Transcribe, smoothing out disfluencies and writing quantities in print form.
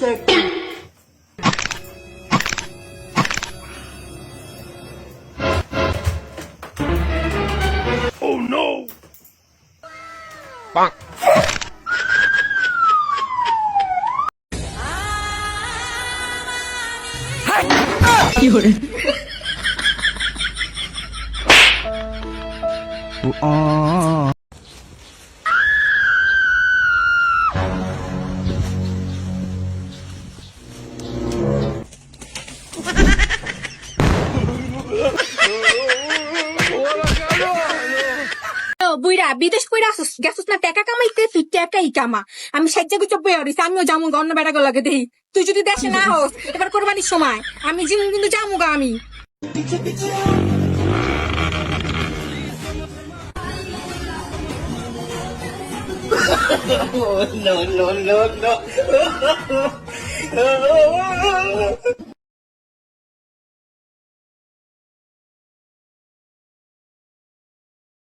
Oh no! বুইরা বিদেশ কইরা আসুস গেছুস না টাকা কামাইতে, তুই টাকাই কামা। আমি সাজ্জা গুচ্ছ বইয়া রইছি, আমিও যামু অন্য বেড়া লাগে দেই। তুই যদি দেশে না হোস এবার কোরবানির সময় আমি কিন্তু যামু গা আমি। No, no, no, no.